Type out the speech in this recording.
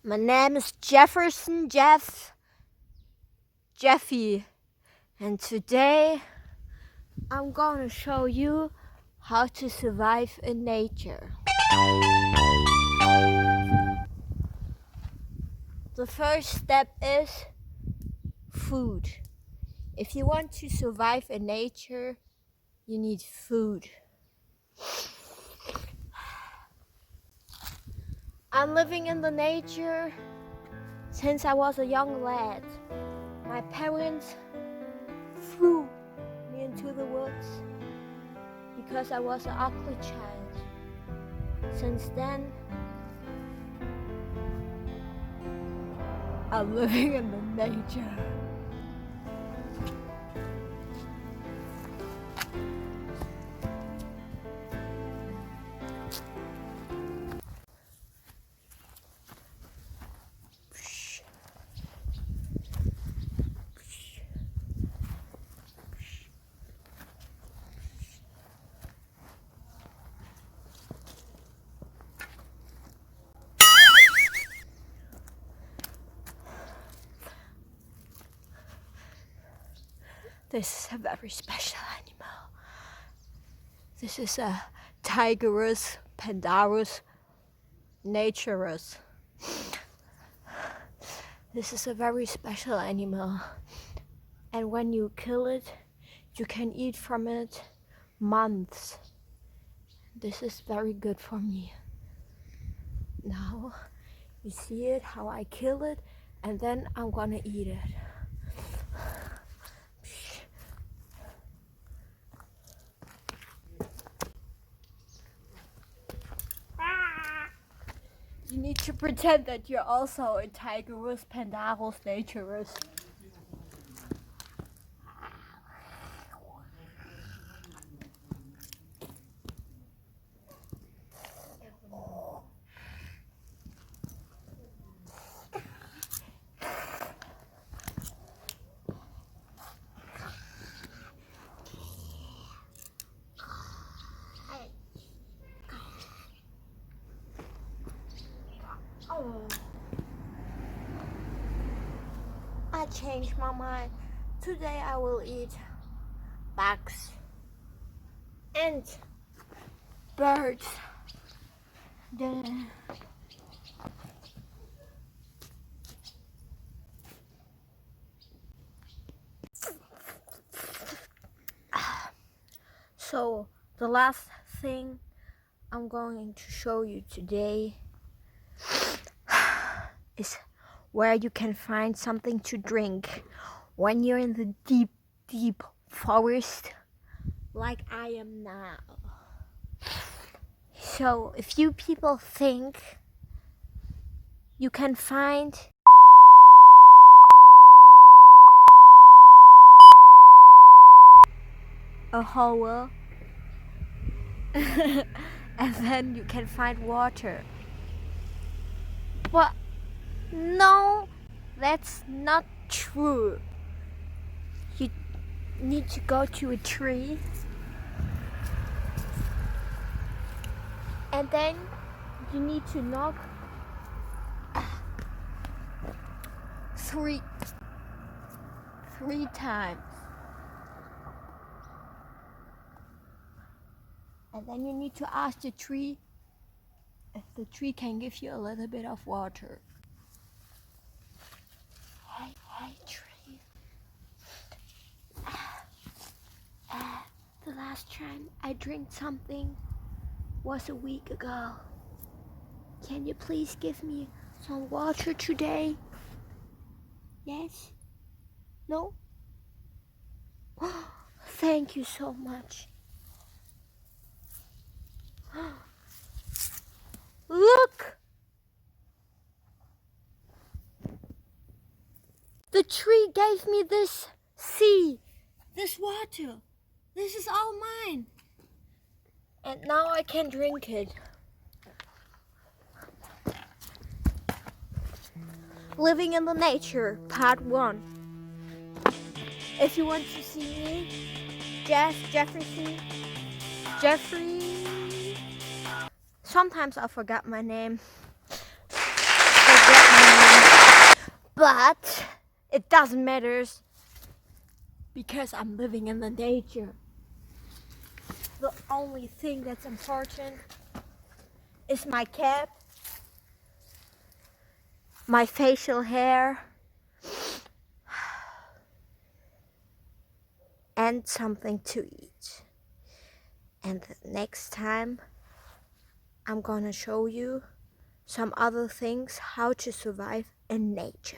My name is Jefferson Jeffy, and today I'm gonna show you how to survive in nature. The first step is food. If you want to survive in nature, you need food. I'm living in the nature since I was a young lad. My parents threw me into the woods because I was an ugly child. Since then, I'm living in the nature. This is a very special animal. This is a Tigerus pandarus naturus. This is a very special animal, and when you kill it, you can eat from it months. This is very good for me. Now you see it, how I kill it, and then I'm gonna eat it. You need to pretend that you're also a Tigerus pandarus naturus. I changed my mind. Today I will eat bugs and birds. So the last thing I'm going to show you today is where you can find something to drink when you're in the deep forest like I am now. So if you people think you can find a hole and then you can find water, but no, that's not true. You need to go to a tree and then you need to knock three times, and then you need to ask the tree if the tree can give you a little bit of water. Hey tree. The last time I drank something was a week ago. Can you please give me some water today? Yes? No? Thank you so much. Look! The tree gave me this water. This is all mine. And now I can drink it. Living in the Nature, Part 1. If you want to see me, Jeffrey. Sometimes I forget my name. Forget my But it doesn't matter because I'm living in the nature. The only thing that's important is my cap, my facial hair, and something to eat. And the next time I'm gonna show you some other things how to survive in nature.